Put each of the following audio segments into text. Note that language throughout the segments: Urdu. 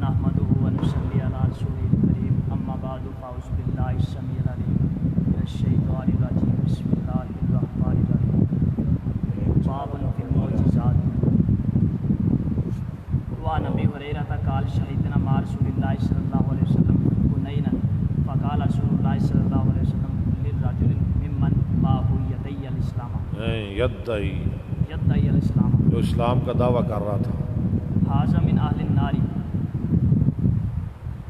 نحمده ونصلي على رسوله الكريم اما بعد فاعوذ بالله السميع العليم من الشيطان الرجيم بسم الله الرحمن الرحيم باب في المعجزات وعن ابي هريره قال شهدنا مع رسول الله صلى الله عليه وسلم حنينا فقال رسول الله صلى الله عليه وسلم للرجل ممن معه يدعي الاسلام يدعي الاسلام جو اسلام کا دعویٰ کر رہا تھا، هذا من اهل النار،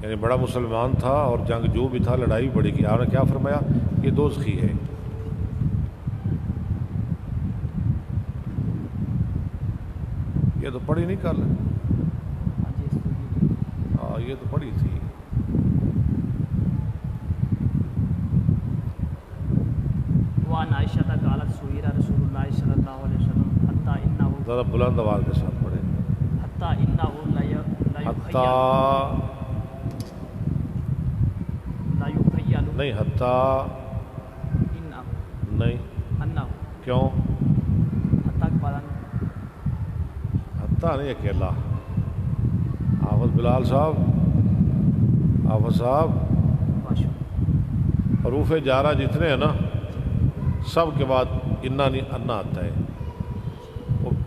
یعنی بڑا مسلمان تھا اور جنگجو بھی تھا، لڑائی بڑی کی. آپ نے کیا فرمایا؟ یہ دوزخی ہے. یہ تو پڑھی نہیں کل؟ ہاں یہ تو پڑھی تھی. وعن عائشہ قالت سئل رسول اللہ صلی اللہ علیہ وسلم حتی انہ ذرا بلند آواز کے ساتھ پڑھیں. حتی انہ لا یخیل نہیں حتی نہیں انہ کیوں؟ حتی کے بعد حتی نہیں اکیلا. حافظ بلال صاحب، حافظ صاحب، حروف جارہ جتنے ہیں نا سب کے بعد انا نہیں انا آتا ہے.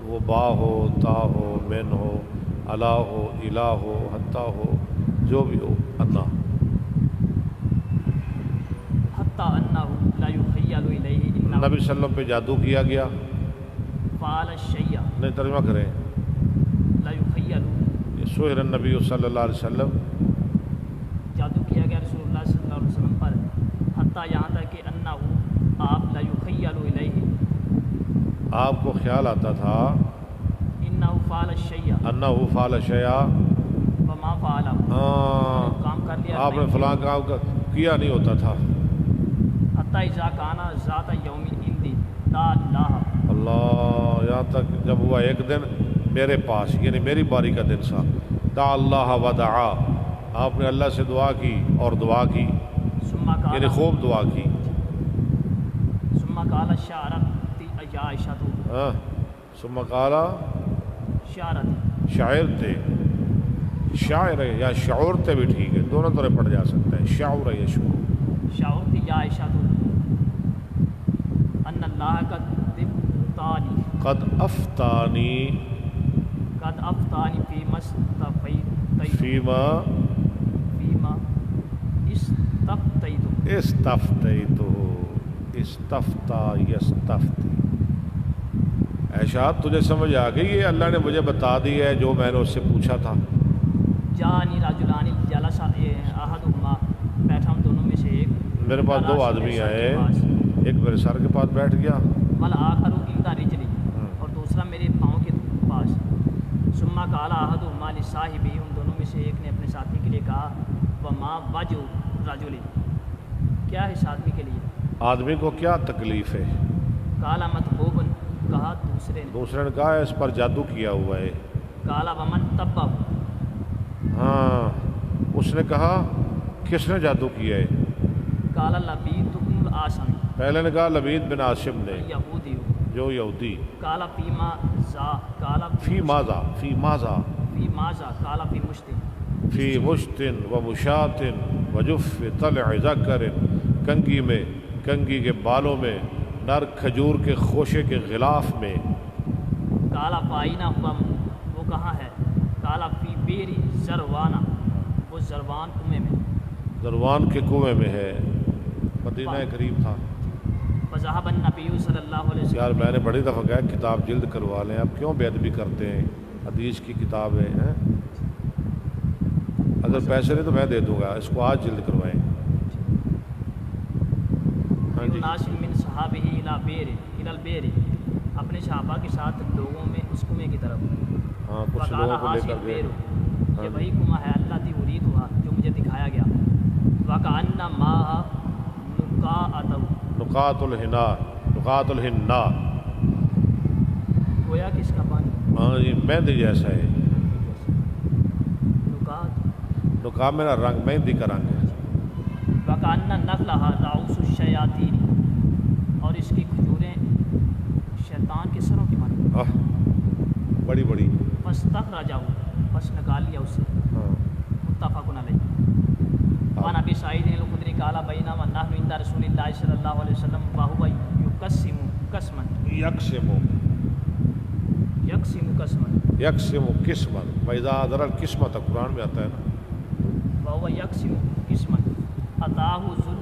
وہ با ہو، تا ہو، من ہو، الا ہو، الہ ہو، حتی ہو، جو بھی ہو انا. حتی انہ لا یخیل الیہ انہ نبی صلی اللہ علیہ وسلم پہ جادو کیا گیا. فعل الشیء نہیں ترجمہ کریں. لا یخیل، سحر النبی صلی اللہ علیہ وسلم، جادو کیا گیا رسول اللہ صلی اللہ علیہ وسلم پر، حتی یہاں تک کہ انہ آپ لا یخیل الیہ آپ کو خیال آتا تھا انہ فعل الشیء انہ فعل شیء، وما فعل، کام کر لیا آپ نے فلاں کام کیا نہیں ہوتا تھا. حتی اذا کانا ذات یوم عندی دعا اللہ، اللہ، یہاں تک جب ہوا ایک دن میرے پاس، یعنی میری باری کا دن تھا. دعا اللہ ودعا، آپ نے اللہ سے دعا کی اور دعا کی، ثم یعنی قال خوب دعا کی. ثم قال شعرت یا عائشہ ثم قال شعرت شاعر تھے، شاعر ہے یا شعور تے بھی ٹھیک ہے، دونوں طرح پڑھ جا سکتا ہے. شعور ہے یا شعور. شعرت یا عائشہ ان اللہ قد افتانی فی مستفیت فیما استفتیت استفتا یستفتی. عائشہ تجھے سمجھ آ گئی ہے؟ اللہ نے مجھے بتا دی ہے جو میں نے اس سے پوچھا تھا. جانی رجلان جلس احدہما، بیٹھا ہم دونوں میں سے ایک میرے پاس دو آدمی آئے، ایک میرے سر کے پاس بیٹھ گیا، والآخر عند رجلی، اور دوسرا میرے پاؤں کے پاس. ثم قال احدہما لصاحبہ، ان دونوں میں سے ایک نے اپنے ساتھی کے لیے کہا وما وجہ رجل، کیا ہے اس آدمی کے لیے؟ آدمی کو کیا تکلیف ہے؟ قال مطبوب، کہا دوسرے نے کہا اس پر جادو کیا ہوا ہے. قال ومن طبہ، ہاں اس نے کہا کس نے جادو کیا ہے؟ قال لبید بن العاصم، پہلے نے کہا لبید بن عاصم نے، یہودی، جو یہودی. قال فیما ذا، قال فی ماذا، فی ماذا، فی ماذا، قال فی مشتن، فی مشتن و مشاتن و جف طلع ذکر، کنگھی میں، کنگھی کے بالوں میں، نر کھجور کے خوشے کے غلاف میں. قال فائنا، وہ کہاں ہے؟ قال فی بیر زروانہ، وہ زروان کنویں میں، زروان کے کنویں میں ہے. مدینہ قریب تھا. فذهب النبی صلی اللہ علیہ وسلم، یار میں نے بڑی دفعہ کہا کتاب جلد کروا لیں، آپ کیوں بے ادبی کرتے ہیں؟ حدیث کی کتاب ہے. اگر پیسے نہیں تو میں دے دوں گا، اس کو آج جلد کروائیں. ہاں جی. ناس من صحابہ الی البیر، اپنے صحابہ کے ساتھ لوگوں میں اس کنویں کی طرف. ہاں کچھ لوگوں کو لے کر گئے. یہ وہی کنواں ہے اللہ تی ارید ہوا جو مجھے دکھایا گیا. وکأن ماء نقاط الحنا، نقاط الحنا، گویا کہ اس کا پانی ہاں جی مہندی جیسا ہے. نقاط میرا رنگ مہندی کا رنگ ہے. وکأن نخلها رؤوس الشیاطین، اور اس کی کھجوریں شیطان کے سروں کی مانند. بڑی بڑی فاستخرجہ پس نکال لیا اسے ہاں متفق علیہ وعن ابی سعید الخدری قال بینما نحن عند رسول اللہ صلی اللہ علیہ وسلم وهو یقسم قسما یقسم قسما فاذا ادر القسمۃ قرآن میں آتا ہے نا وهو یقسم قسما اتاه ذل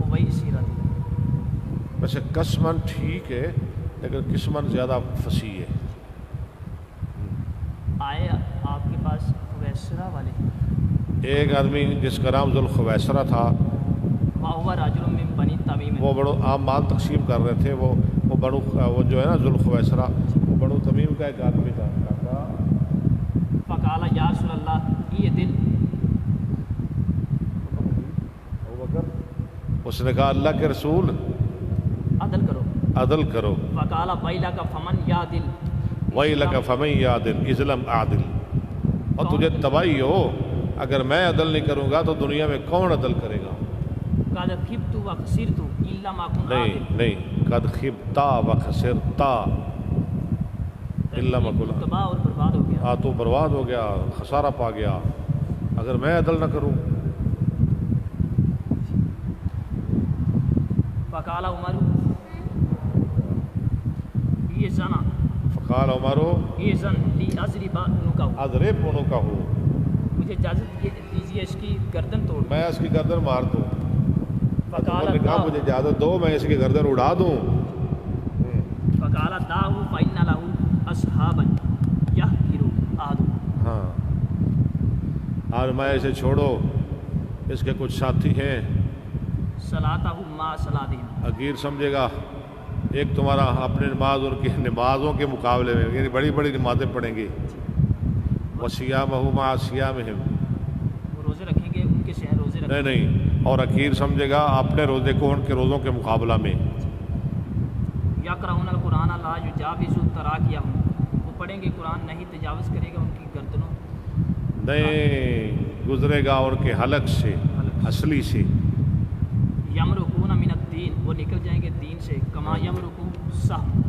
خویسرۃ ویسے قسمن ٹھیک ہے لیکن قسمن زیادہ فصیح ہے. آئے آپ کے پاس خویسرہ والے ایک آدمی جس کا نام ذوالخویسرہ تھا وَهُوَ رَجُلٌ مِّن بَنِي تَمِيمٍ وہ بڑو عام مال تقسیم کر رہے تھے. وہ جو ہے نا ذوالخویسرہ وہ بنو تمیم کا ایک آدمی تھا. فقال یا رسول اللہ یہ دل اس نے کہا اللہ کے رسول عدل کرو. عدل کرو. فقال وَيْلَكَ فَمَنْ يَعْدِلُ وَيْلَكَ فَمَنْ يَعْدِلُ إِذْ لَمْ أَعْدِلْ اور تجھے تباہی ہو اگر میں عدل نہیں کروں گا تو دنیا میں کون عدل کرے گا. قَدْ خِبْتُ وَخَسِرْتُ إِلَّا مَا كُنْتُ نہیں قد خبتا وخسرتا الا ما كنت تباہ اور برباد ہو گیا. تو برباد ہو گیا خسارہ پا گیا اگر میں عدل نہ کروں. فقال عمر یہ زنا فقال عمر یہ زن لی اضرب عنقہ اضرب عنقہ مجھے اجازت دیجیے اس کی گردن توڑ. میں اس کی گردن مار دوں. فقال نے کہا مجھے اجازت دو میں اس کی گردن اڑا دوں. فقال دعه فإن له اصحابا يحقر احدهم ہاں اور میں اسے چھوڑو اس کے کچھ ساتھی ہیں صلاتہ ما صلاتہم حقیر سمجھے گا ایک تمہارا اپنے نماز اور کی نمازوں کے مقابلے میں یعنی بڑی بڑی نمازیں پڑھیں گے. وصیامہ مع صیامہم وہ روزے رکھیں گے ان کے شہر روزے رکھیں گے. نہیں اور حقیر سمجھے گا اپنے روزے کو ان کے روزوں کے مقابلہ میں. یقرؤون القرآن لا یجاوز تراقیہم وہ پڑھیں گے قرآن نہیں تجاوز کرے گا ان کی گردنوں نہیں گزرے گا ان کے حلق سے اصلی سے. یمرقون من الدین وہ نکل جائیں گے دین سے کما یمرق السهم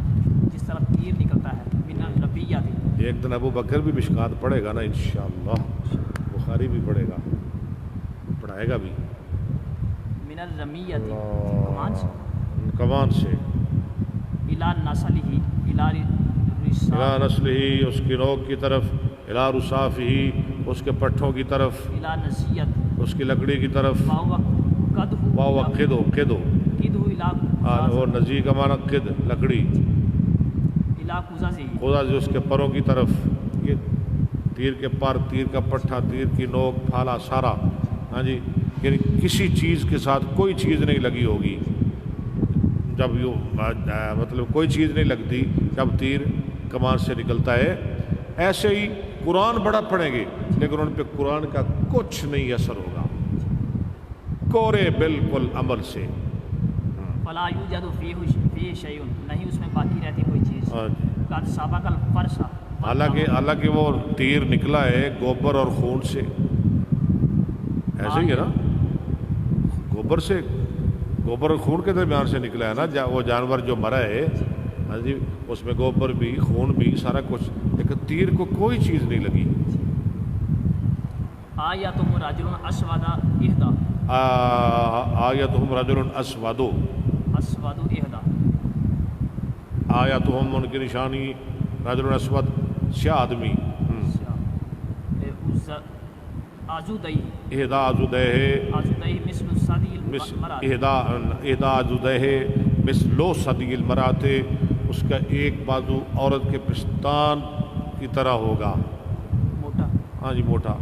جس طرح تیر نکلتا ہے من الربیہ تھی. ایک دن ابو بکر بھی مشکات پڑھے گا نا انشاءاللہ بخاری بھی پڑھے گا پڑھائے گا بھی من الرمیہ تھی کمان سے الی نسلہ الی الا نسلہ اس کی نوک کی طرف الا رصافہ اس کے پٹھوں کی طرف الی نسیت اس کی لکڑی کی طرف واو قدو قدو الی وہ نزی کا معنی قد لکڑی الی خدا سے اس کے پروں کی طرف. یہ تیر کے پر تیر کا پٹھا تیر کی نوک پھالا سارا ہاں جی یعنی کسی چیز کے ساتھ کوئی چیز نہیں لگی ہوگی جب مطلب کوئی چیز نہیں لگتی جب تیر کمان سے نکلتا ہے. ایسے ہی قرآن بڑا پڑھیں گے لیکن ان پہ قرآن کا کچھ نہیں اثر ہوگا کورے بالکل عمل سے. فلا یوجد فیہ شیء نہیں اس میں باقی رہتی کوئی چیز. قد سبق الفرس حالانکہ وہ تیر نکلا ہے گوبر اور خون سے. ایسے ہی ہے نا گوبر سے گوبر اور خون کے درمیان سے نکلا ہے نا وہ جانور جو مرا ہے ہاں جی اس میں گوبر بھی خون بھی سارا کچھ لیکن تیر کو کوئی چیز نہیں لگی. آیتہم رجل اسود اہدا آیتہم رجل اسود اہدا آیتہم ان کی نشانی رجل اسود سیاہ آدمی اہدا عضدیہ مثل صدی المرأة اہدا عضدیہ مثل صدی المرأة اس کا ایک بازو عورت کے پستان کی طرح ہوگا موٹا ہاں جی موٹا.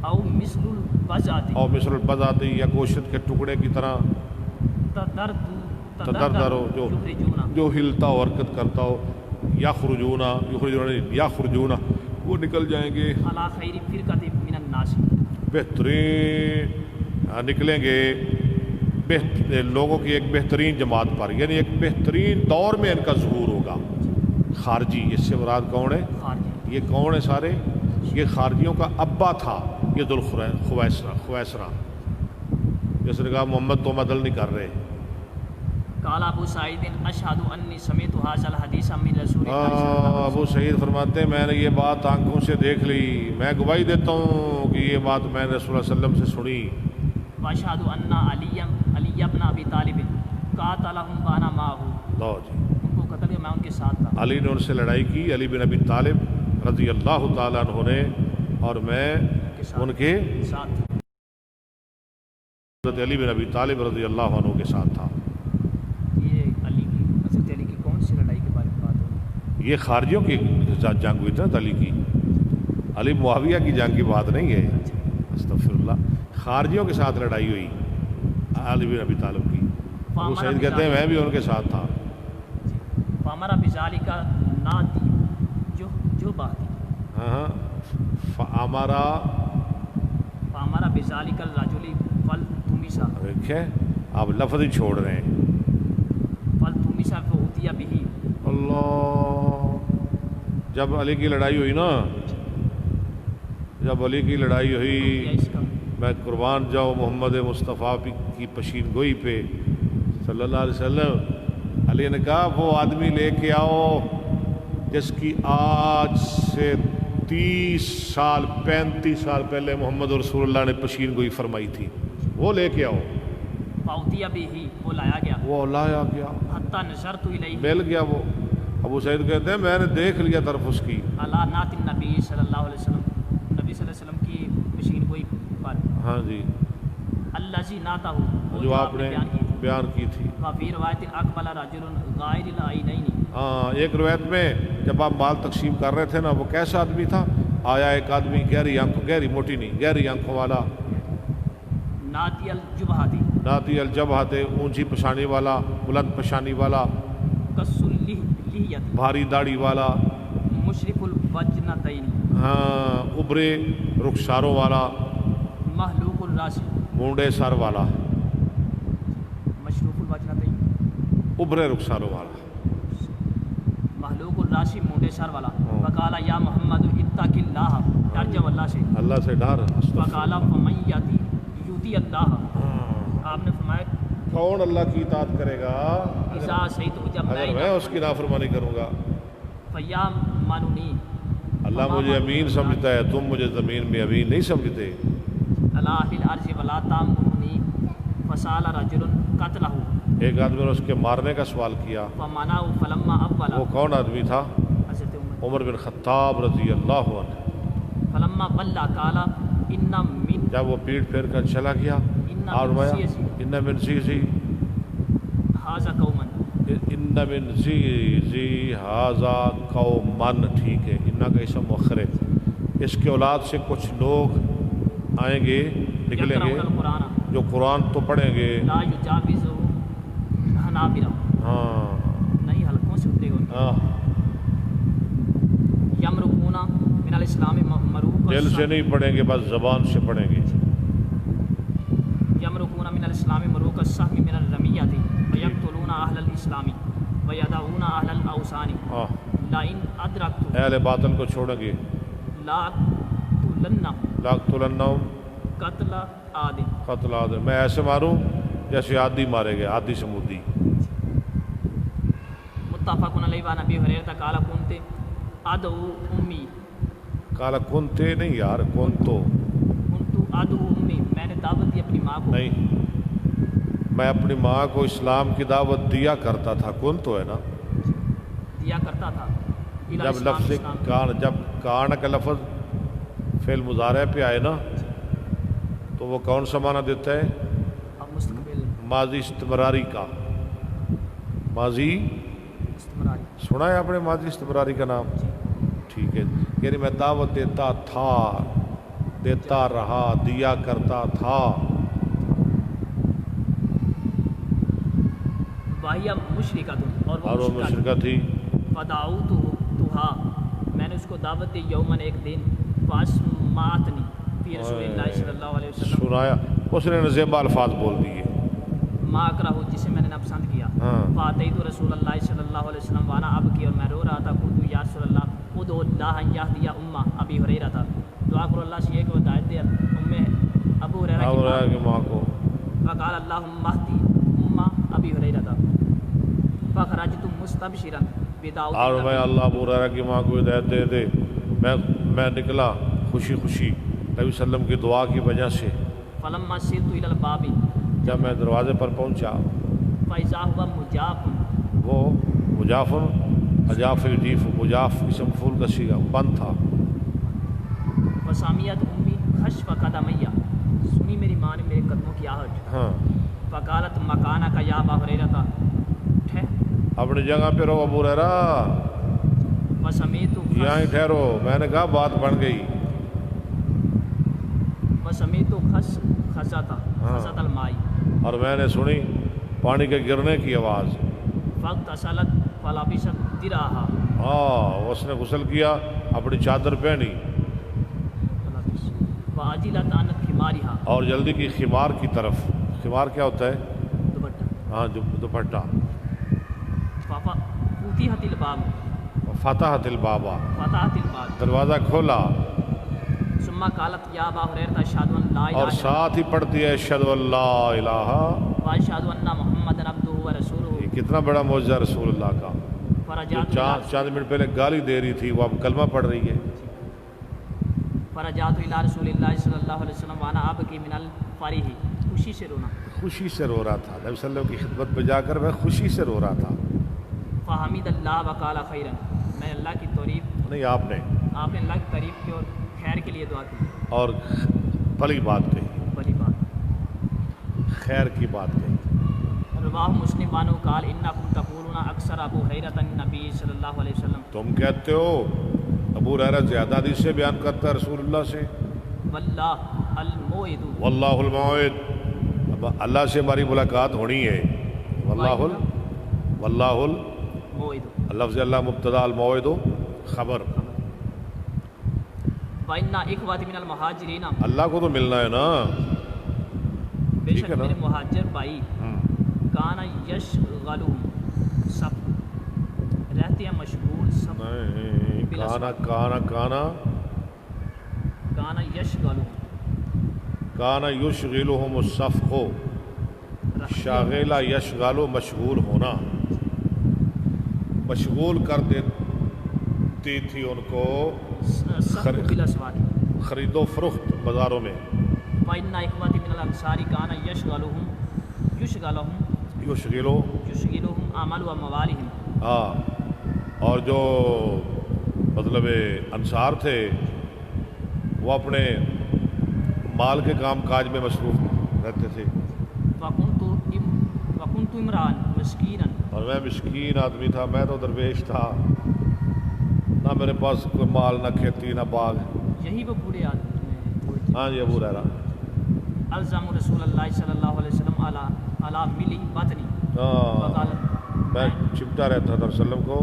او مثل البزاتی اور مثل البزاتی یا گوشت کے ٹکڑے کی طرح تدردر ہو جو ہلتا ہو حرکت کرتا ہو. یخرجون وہ نکل جائیں گے علی خیر فرقۃ من الناس بہترین نکلیں گے لوگوں کی ایک بہترین جماعت پر یعنی ایک بہترین دور میں ان کا ظہور ہوگا. خارجی اس سے مراد کون ہے یہ کون ہے سارے یہ خارجیوں کا ابا تھا یہ ذوالخویسرہ جس نے کہا محمد تو عدل نہیں کر رہے قال ابو سعید اشہد انی سمعت هذا الحدیث من رسول اللہ صلی اللہ علیہ ابو سعید فرماتے ہیں میں نے یہ بات آنکھوں سے دیکھ لی، میں گواہی دیتا ہوں کہ یہ بات میں نے رسول اللہ صلی اللہ علیہ وسلم سے سنی۔ وسلم واشہد ان علی بن ابی طالب قاتلهم وانا معه، لو جی، ان کو قتل کیا میں ان کے ساتھ تھا۔ علی نے ان سے لڑائی کی، علی بن ابی طالب رضی اللہ تعالیٰ عنہ نے، اور میں ان کے ساتھ تھا۔ حضرت علی بن ابی طالب رضی اللہ عنہ کے ساتھ تھا۔ یہ علی کی حضرت علی کی کون سی لڑائی کے بارے میں بات ہو رہی ہے؟ یہ خارجیوں کی جنگ ہوئی تھی نا علی کی، علی معاویہ کی جنگ کی بات نہیں ہے، استغفر اللہ، خارجیوں کے ساتھ لڑائی ہوئی علی بن ابی طالب کی۔ ابو سعید کہتے ہیں میں بھی ان کے ساتھ تھا۔ فامرا بذالک نادی جو بات ہے، ہاں فامرا فامرا بذالک الرجل فلتمسا، دیکھیں آپ لفظ ہی چھوڑ رہے ہیں۔ فلتمسا فأوتي به، اللہ، جب علی کی لڑائی ہوئی نا، جب علی کی لڑائی ہوئی، اس کا میں قربان جاؤں محمد مصطفیٰ کی پشین گوئی پہ صلی اللہ علیہ وسلم، علی نے کہا وہ آدمی لے کے آؤ جس کی آج سے 30 سال 35 سال پہلے محمد رسول اللہ نے پشین گوئی فرمائی تھی، وہ لے کے آؤ۔ فأوتي به، وہ لایا گیا، وہ لایا گیا، حتی نظرت الیہ، مل گیا وہ۔ ابو سعید کہتے ہیں میں نے دیکھ لیا طرف اس کی، علی نعت النبی صلی اللہ علیہ وسلم، نبی صلی اللہ علیہ وسلم کی مشین کوئی پر، ہاں جی، الذی نعتہ، جو آپ نے بیان کی تھی۔ وفی روایت اقبل رجل غائر العینین، ہاں ایک روایت میں جب آپ مال تقسیم کر رہے تھے نا، وہ کیسا آدمی تھا؟ آیا ایک آدمی گہری آنکھوں، گہری موٹی نہیں، گہری آنکھوں والا، ناتی الجبہتی، ناتی الجبہت، اونچی پشانی والا، بلند پشانی والا، کسر لحیت، بھاری داڑھی والا، مشرف الوجنتین، ہاں ابرے رخساروں والا، محلوق الراس، مونڈے سر والا، مشروف الوجنتین، ابرے رخساروں والا، محلوق الراسی، مونڈے سر والا۔ وقال یا محمد اتق اللہ، ڈر جاؤ اللہ سے۔ اللہ سے ڈر۔ وقال فمن یؤتی اللہ، آپ نے فرمایا کون اللہ کی اطاعت کرے گا اذا سیت، جب اگر میں اس کی نافرمانی کروں گا؟ فیا مانونی، اللہ مجھے امین سمجھتا ہے، تم مجھے زمین میں امین نہیں سمجھتے۔ اللہ الارض ولا تامنونی، فسال رجل قتلہ، ایک آدمی نے اس کے مارنے کا سوال کیا، فمنعه فلما اقبل، وہ کون آدمی تھا؟ حضرت عمر بن خطاب رضی اللہ عنہ۔ فلما بلّا قال ان من، جب وہ پیٹ پھیر کر چلا گیا اور ان من زی ھذا قوما، ان من زی ھذا قومن، ٹھیک ہے، ان کا اسم مؤخر ہے، اس کے اولاد سے کچھ لوگ آئیں گے، نکلیں گے، یقرؤون القرآن جو قرآن تو پڑھیں گے، لا یجاوز حنابلہ، ہاں نہیں حلقوں سے اترے گا، ہاں، یمرقون من الاسلام مروق، دل سے نہیں پڑھیں گے، بس زبان سے پڑھیں گے۔ یمرقون من الاسلام مروق السهم من الرمیۃ، ویقتلون اہل الاسلام ویدعون اہل الاوثان، لئن ادرکت، اہل باطل کو چھوڑیں گے، لاقتلنہم قتل عاد، قتل عاد، میں ایسے ماروں جیسے عادی مارے گئے، عادی سمودی۔ متفق علیہ، وعن ابی ہریرہ قال کنت ادعو امی، کالا کنتے نہیں یار، کون تو کنت ادعو امی، میں نے دعوت دی اپنی ماں کو، نہیں، میں اپنی ماں کو اسلام کی دعوت دیا کرتا تھا، کون تو ہے نا، دیا کرتا تھا، جب لفظ کان، جب کان کا لفظ فعل مضارع پہ آئے نا تو وہ کون سا معنی دیتا ہے؟ اب مستقبل، ماضی استمراری کا، ماضی استمراری، سنا ہے آپ نے ماضی استمراری کا نام؟ ٹھیک ہے، یعنی میں دعوت دیتا تھا، دیتا رہا، دیا کرتا تھا۔ واہیا مشرکہ، اور وہ مشرکہ تھی، فدعوتھا، میں نے اس کو دعوت دی، یومن، ایک دن، فاسمعتنی فی رسول اللہ صلی اللہ علیہ وسلم، سنایا، اس نے زیبا الفاظ بول دیے، ما اکرہ، جسے میں نے ناپسند کیا، فاتیت رسول اللہ صلی اللہ علیہ وسلم وانا ابکی، اور میں رو رہا تھا، قلت یا رسول اللہ ادعو اللہ ان یہدی امہ ابی ہریرہ تھا، دعا کرو اللہ سے یہ کہ ہدایت دے ابو ہریرہ کی ماں کو، فقال اللہم اہدی امہ ابی ہریرہ تھا، فخرجت مستبشرا بدعوت اور میں النبی اللہ ابو ہریرہ کی ماں کو ہدایت دے دے میں نکلا خوشی خوشی نبی صلی اللہ علیہ وسلم کی دعا کی وجہ سے. فلما سرت الى الباب جب میں دروازے پر پہنچا فاذا هو مجاف وہ مجافن اجاف الجیف مجاف اسم مفعول کا صیغہ بند تھا. وسامیت امی خشف قدمیہ سنی میری ماں نے میرے قدموں کی آہٹ. ہاں فقالت مکانہ کا یا ابا ہریرہ اپنی جگہ پہ رہو ابو ہریرہ وسمیت یہاں ہی ٹھہرو. میں نے کہا بات بن گئی. وسمیت خزت المائی اور میں نے سنی پانی کے گرنے کی آواز. وقت اصلت فلابست دراہا اس نے غسل کیا اپنی چادر پہنی واجلت عن خمارہا اور جلدی کی خمار کی طرف. خمار کیا ہوتا ہے؟ دوپٹہ. ہاں دوپٹہ. فتحت الباب فتحت البابا فتحت الباب دروازہ کھولا ثم قالت یا ابا ہریرہ اشہد ان لا الہ اور ساتھ ہی پڑھتی ہے اشہد ان لا الہ واشہد ان محمد عبدہ ورسولہ. یہ کتنا بڑا معجزہ رسول اللہ کا. جو فرجعت چاند منٹ پہلے گالی دے رہی تھی وہ اب کلمہ پڑھ رہی ہے. فرجعت الی رسول اللہ صلی اللہ علیہ وسلم وانا ابکی من الفرح خوشی سے رونا. خوشی سے رو رہا تھا. نبی صلی اللہ علیہ وسلم کی خدمت پہ جا کر میں خوشی سے رو رہا تھا. فحمد اللہ وقال خیرا میں اللہ کی تعریف نہیں آپ نے اللہ کی تعریف کی اور خیر کے لیے دعا کی اور بھلی بات کہی بڑی بات خیر کی بات کہی. رواہ مسلم بانو قال انکم تقولون اکثر ابو ہریرہ النبی صلی اللہ علیہ وسلم تم کہتے ہو ابو ہریرہ زیادہ حدیث سے بیان کرتا ہے رسول اللہ سے. واللہ الموعد واللہ الموعد اب اللہ سے ہماری ملاقات ہونی ہے. واللہ موعد لفظ اللہ مبتدا الموعد خبر. وَإِنَّ إِخْوَتِ مِنَ الْمُهَاجِرِينَ اللہ کو تو ملنا ہے نا. بے ٹھیک شک ہے نا. میرے مہاجر بھائی کانا یشغلہم سب رہتے ہیں مشغول سب نہیں کانا یشغلہم کانا یشغلہم الصفق شاغلہ یشغل مشغول ہونا مشغول کر دیتی تھی ان کو سب بالاسواق. خرید و فروخت بازاروں میں. وَإِنَّ إِخْوَتِ مِنَ الْأَنصَارِ كَانَ يشغلهم عمل و موالہم. ہاں اور جو مطلب انصار تھے وہ اپنے مال کے کام کاج میں مصروف رہتے تھے. وَكُنْتُ امرأً مسکینا اور میں مسکین آدمی تھا. میں تو درویش تھا. نہ میرے پاس کوئی مال نہ کھیتی نہ باغ. یہی وہ بوڑھے آدمی. ہاں جی ابو ہریرہ الزم رسول اللہ صلی اللہ علیہ وسلم علی ملی بطنی. میں چپٹا رہتا تھا رسول اللہ کو.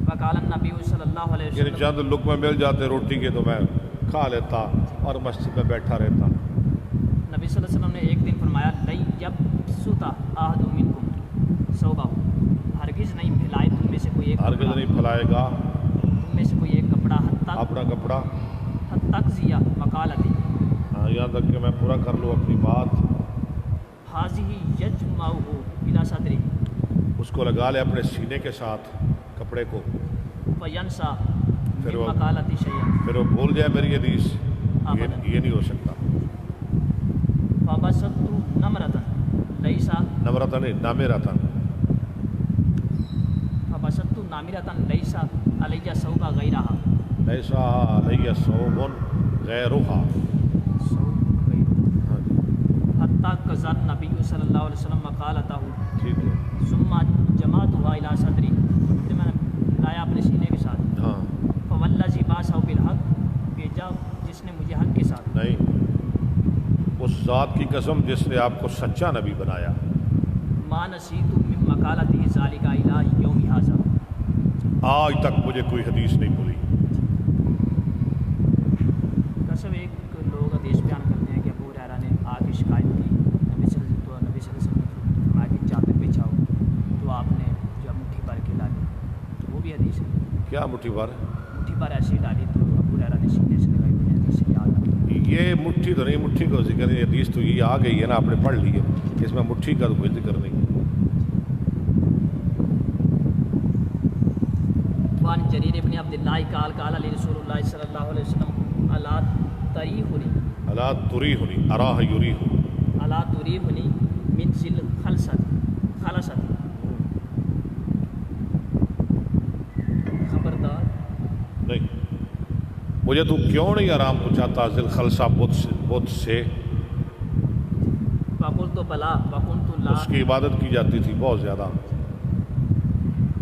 وقال النبی صلی اللہ علیہ یعنی وسلم چند لقمے مل جاتے روٹی کے تو میں کھا لیتا اور مسجد میں بیٹھا رہتا. نبی صلی اللہ علیہ وسلم نے ایک دن فرمایا لئی جب سوتا احد منکم ثوبہ ہرگز نہیں پھیلائے تم میں سے کوئی ایک ہرگز نہیں پھیلائے گا تم میں سے کوئی ایک کپڑا اپنا کپڑا تقضیہ مقالتی. ہاں یہاں تک کہ میں پورا کر لوں اپنی بات. حاضی یجمعہ بلا صدری اس کو لگا لے اپنے سینے کے ساتھ کپڑے کو. فینسا پھر من وہ مقالتی شیئا پھر وہ بھول جائے میری حدیث. یہ نہیں ہو سکتا. فبسطت نمرتن لیسا نمرتن نہیں نامرتن فبسطت نامرتن لیسا علیہ ثوبہ غیرہا لیسا علیہ ثوب غیرہا. حتیٰ قضا نبی صلی اللہ علیہ وسلم مقالتہ ٹھیک ہے. ثم جمعتها الی صدری پھر میں نے لایا اپنے سینے کے ساتھ. ہاں فوالذی بعثہ بالحق بھیجا جس نے مجھے حق کے ساتھ. نہیں اس ذات کی قسم جس نے آپ کو سچا نبی بنایا. ما نسیت من مقالتی ذالک الی یوم ھذا آج تک مجھے کوئی حدیث نہیں بھولی. قسم ایک لوگ حدیث بیان کرتے ہیں کہ ابو ہریرہ نے آ کے شکایت کی نبی صلی اللہ علیہ وسلم نے فرمایا کہ چادر بچھاؤ تو آپ نے جو مٹھی بھر کے ڈالی وہ بھی حدیث ہے. کیا مٹھی بھر؟ مٹھی بھر ایسی ڈالی تو ابو ہریرہ نے سینے سے لگائی. مجھے حدیث یاد آ یہ مٹھی تو نہیں. مٹھی کو ذکر نہیں. حدیث تو یہ آ گئی ہے نا آپ نے پڑھ لی ہے. اس میں مٹھی کا تو کوئی ذکر نہیں. وان جریر ابن عبداللہ قال قال علی رسول اللہ صلی اللہ علیہ وسلم الا تریحنی الا تریحنی اراہ یریح الا تریحنی من ذل خلصت خبردار نہیں، مجھے تو کیوں نہیں آرام پہنچاتا ذل خلصہ بت سے؟ فقلت بلا وکنت لا، اس کی عبادت کی جاتی تھی بہت زیادہ،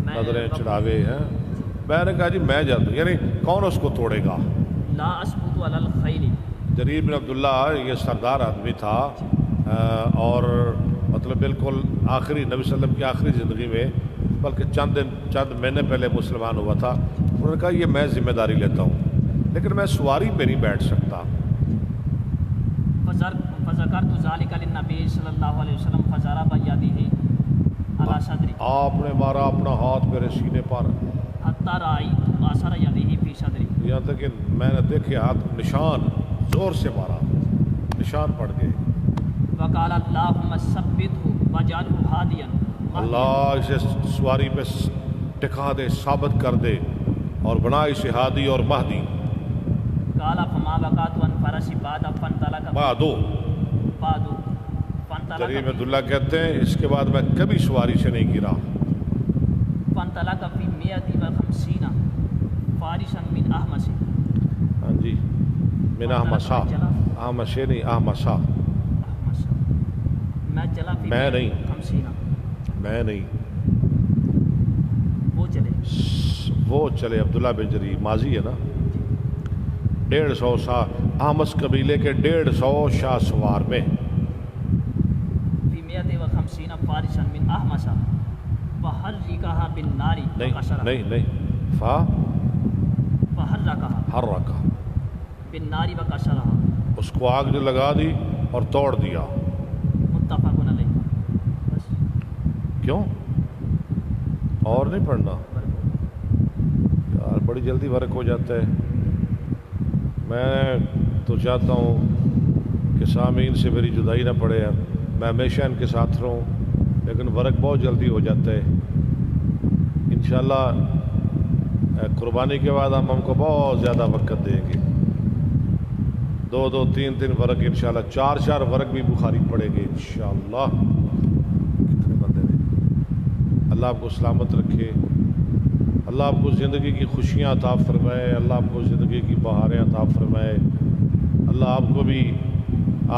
نظریں چڑھاوے ہیں۔ میں نے کہا جی میں جاتا ہوں، یعنی کون اس کو توڑے گا؟ لا اسبت علی الخیل، جریر بن عبداللہ یہ سردار آدمی تھا، اور مطلب بالکل آخری نبی صلی اللہ علیہ وسلم کی آخری زندگی میں، بلکہ چند مہینے پہلے مسلمان ہوا تھا۔ انہوں نے کہا یہ میں ذمہ داری لیتا ہوں، لیکن میں سواری پہ نہیں بیٹھ سکتا۔ فذکرت ذلک للنبی صلی اللہ علیہ وسلم فضرب یدیہ علی صدری، آپ نے مارا اپنا ہاتھ میرے سینے پر، حتی رأیت آثر یدیہ فی صدری، یہاں تک کہ میں نے دیکھے ہاتھ نشان، زور سے مارا، نشان پڑ گئے۔ وقال اللہم ثبتہ واجعلہ ہادیا، اللہ اسے سواری پہ ٹکا دے، ثابت کر دے، اور بنا اسے ہادی اور مہدی۔ قال فما وقعت عن فرسی بعد فانطلق بعدو جریر بن عبداللہ کہتے ہیں اس کے بعد میں کبھی سواری سے نہیں گرا۔ فانطلق فی 150 فارسا من احمس، ہاں جی، من احمسا، احمسے نہیں احمسا، میں چلا فی میں نہیں، 50، میں نہیں، وہ چلے چلے عبداللہ بن جریر، ماضی ہے نا۔ 150 سا احمس قبیلے کے 150 شاہ سوار میں، فی 150 فارسا من احمس فحرکھا بالنار وقشرھا، نہیں فحرکھا حرکہ، بالنار وقشرھا، اس کو آگ جو لگا دی اور توڑ دیا۔ متفق علیہ۔ بس کیوں اور نہیں پڑھنا یار؟ بڑی جلدی فرق ہو جاتا ہے۔ میں تو چاہتا ہوں کہ سامعین سے میری جدائی نہ پڑے، میں ہمیشہ ان کے ساتھ رہوں، لیکن فرق بہت جلدی ہو جاتا ہے۔ انشاءاللہ قربانی کے بعد ہم کو بہت زیادہ وقت دیں گے، 2 3 فرق، انشاءاللہ 4 فرق بھی بخاری پڑھیں گے انشاءاللہ۔ کتنے بندے ہیں؟ اللہ آپ کو سلامت رکھے، اللہ آپ کو زندگی کی خوشیاں عطا فرمائے، اللہ آپ کو زندگی کی بہاریں عطا فرمائے، اللہ آپ کو بھی،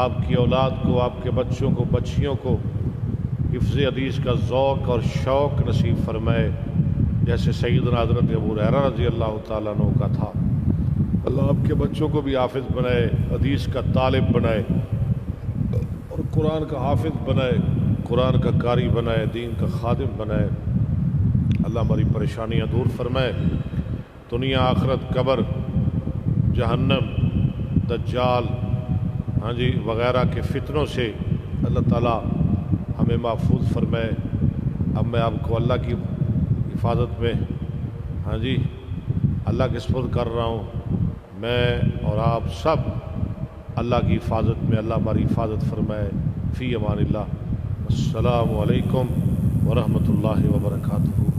آپ کی اولاد کو، آپ کے بچوں کو، بچیوں کو حفظ حدیث کا ذوق اور شوق نصیب فرمائے، جیسے سیدنا حضرت ابو ہریرہ رضی اللہ تعالیٰ عنہ کا تھا۔ اللہ آپ کے بچوں کو بھی حافظ بنائے، حدیث کا طالب بنائے، اور قرآن کا حافظ بنائے، قرآن کا قاری بنائے، دین کا خادم بنائے۔ اللہ ہماری پریشانیاں دور فرمائے، دنیا آخرت قبر جہنم دجال ہاں جی وغیرہ کے فتنوں سے اللہ تعالیٰ ہمیں محفوظ فرمائے۔ اب میں آپ کو اللہ کی حفاظت میں ہاں جی اللہ کے سپرد کر رہا ہوں، میں اور آپ سب اللہ کی حفاظت میں، اللہ ہماری حفاظت فرمائے۔ فی امان اللہ، السلام علیکم ورحمۃ اللہ وبرکاتہ۔